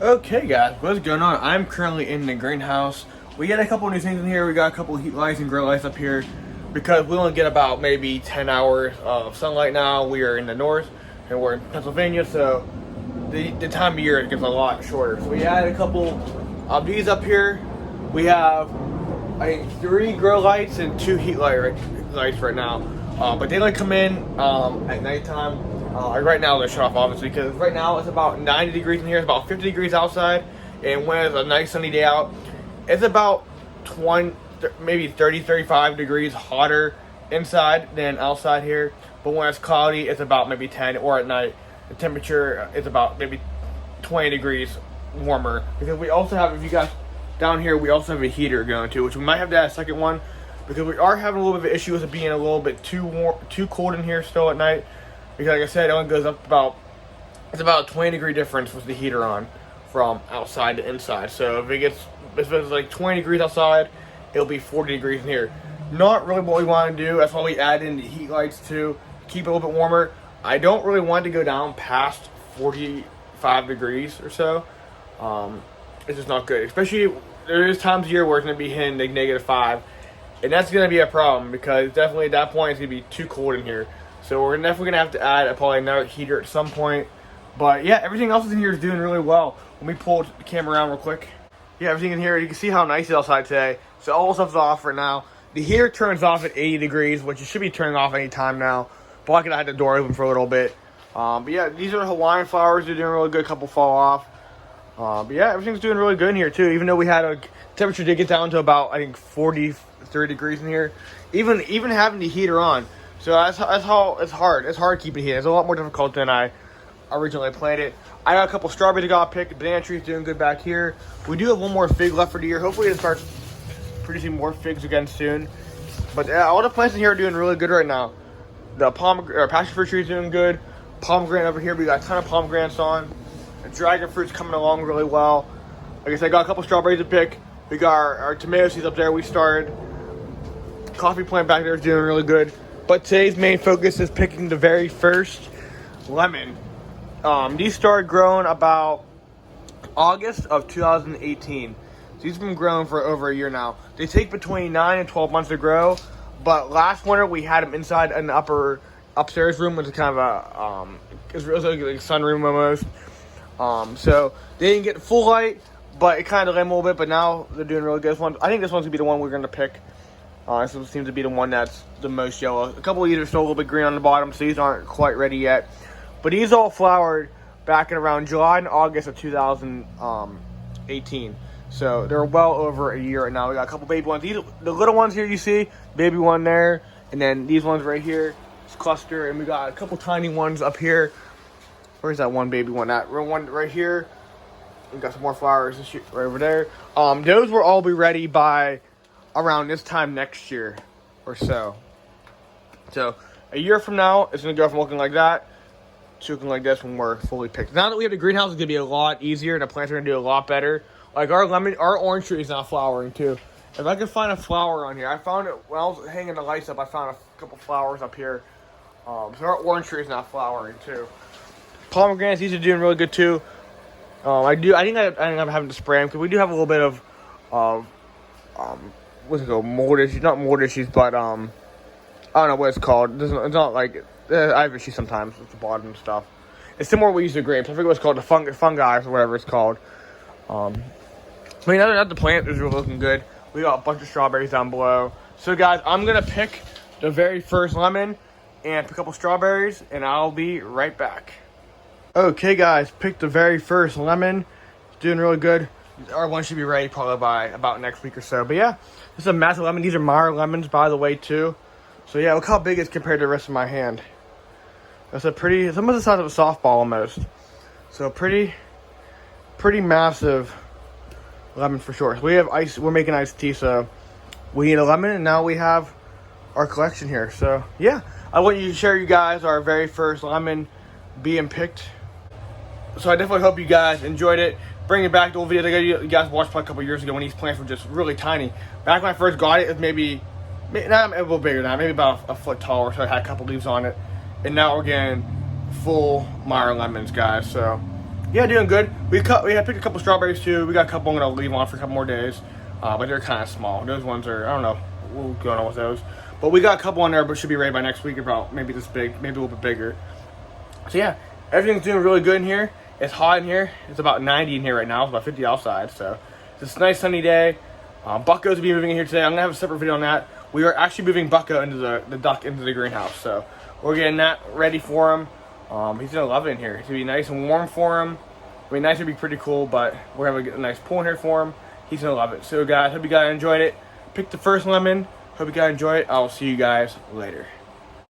Okay guys, what's going on? I'm currently in the greenhouse. We got a couple new things in here. We got a couple heat lights and grow lights up here because we only get about maybe 10 hours of sunlight now. We are in the north and we're in Pennsylvania, so the time of year gets a lot shorter. So we added a couple of these up here. We have, I think, 3 grow lights and 2 lights right now. But they like come in at nighttime. Right now they're shut off obviously because right now it's about 90 degrees in here. It's about 50 degrees outside, and when it's a nice sunny day out, it's about 20, maybe 30, 35 degrees hotter inside than outside here. But when it's cloudy, it's about maybe 10, or at night the temperature is about maybe 20 degrees warmer. Because we also have, if you guys down here, we also have a heater going too, which we might have to add a second one because we are having a little bit of an issue with it being a little bit too warm, too cold in here still at night. Because like I said, it only goes up it's about a 20-degree difference with the heater on from outside to inside. So if it's like 20 degrees outside, it'll be 40 degrees in here. Not really what we want to do. That's why we add in the heat lights to keep it a little bit warmer. I don't really want to go down past 45 degrees or so. It's just not good. Especially, there is times of year where it's going to be hitting like -5. And that's going to be a problem because definitely at that point it's going to be too cold in here. So we're definitely going to have to add probably another heater at some point. But yeah, everything else in here is doing really well. Let me pull the camera around real quick. Yeah, everything in here, you can see how nice it's outside today. So all the stuff's off right now. The heater turns off at 80 degrees, which it should be turning off any time now. But I could have had the door open for a little bit. But yeah, these are Hawaiian flowers. They're doing really good. A couple fall off. But yeah, everything's doing really good in here too. Even though we had a temperature did get down to about, I think, 30 degrees in here. Even having the heater on. So that's how it's hard. It's hard keeping heat. It's a lot more difficult than I originally planned it. I got a couple strawberries I got picked. Banana tree's doing good back here. We do have one more fig left for the year. Hopefully it starts producing more figs again soon. But all the plants in here are doing really good right now. The passion fruit tree is doing good. Pomegranate over here, we got a ton of pomegranates on. The dragon fruit's coming along really well. Like I said, I got a couple strawberries to pick. We got our tomato seeds up there we started. Coffee plant back there is doing really good. But today's main focus is picking the very first lemon. These started growing about August of 2018. So these have been growing for over a year now. They take between 9 and 12 months to grow. But last winter we had them inside an upstairs room, which is kind of it was like a sunroom almost. So they didn't get full light, but it kind of delayed a little bit. But now they're doing really good. I think this one's gonna be the one we're gonna pick. This one seems to be the one that's the most yellow. A couple of these are still a little bit green on the bottom, so these aren't quite ready yet. But these all flowered back in around July and August of 2018. So they're well over a year right now. We got a couple baby ones. The little ones here you see, baby one there, and then these ones right here, this cluster, and we got a couple tiny ones up here. Where's that one baby one? That one right here. We got some more flowers right over there. Those will all be ready by around this time next year or so. So a year from now, it's going to go from looking like that to looking like this when we're fully picked. Now that we have the greenhouse, it's going to be a lot easier and the plants are going to do a lot better. Like our orange tree is now flowering too. If I could find a flower on here, I found it when I was hanging the lights up. I found a couple flowers up here. So our orange tree is now flowering too. Pomegranates, these are doing really good too. I think I'm having to spray them because we do have a little bit of what's it called? Mold issues, not mold issues, but I don't know what it's called. It's not like I have issues sometimes with the bottom and stuff. It's similar to what we use to grapes. I forget what it's called, the fungi or whatever it's called. I mean, other than that, the plant is really looking good. We got a bunch of strawberries down below. So guys, I'm gonna pick the very first lemon and pick a couple strawberries, and I'll be right back. Okay guys, picked the very first lemon. It's doing really good. Our one should be ready probably by about next week or so. But yeah, this is a massive lemon. These are Meyer lemons, by the way, too. So yeah, look how big it's compared to the rest of my hand. That's it's almost the size of a softball almost. So pretty massive lemon for sure. So we have we're making iced tea, so we need a lemon, and now we have our collection here. So yeah, I want you to share you guys our very first lemon being picked. So I definitely hope you guys enjoyed it. Bring it back to old videos you guys watched probably a couple years ago when these plants were just really tiny. Back when I first got it, it was maybe not a little bigger now, maybe about a foot taller, so I had a couple leaves on it. And now we're getting full Meyer lemons, guys. So Yeah, doing good. We had picked a couple strawberries too. We got a couple I'm gonna leave on for a couple more days, but they're kind of small. Those ones are, I don't know what's going on with those, but we got a couple on there, but should be ready by next week. About maybe this big, maybe a little bit bigger. So yeah, everything's doing really good in here. It's hot in here. It's about 90 in here right now. It's about 50 outside. So it's a nice sunny day. Bucko's will be moving in here today. I'm gonna have a separate video on that. We are actually moving Bucko into the duck into the greenhouse. So we're getting that ready for him. He's gonna love it in here. It's gonna be nice and warm for him. I mean, nice would be pretty cool, but we're gonna get a nice pool in here for him. He's gonna love it. So guys, hope you guys enjoyed it. Picked the first lemon. Hope you guys enjoy it. I will see you guys later.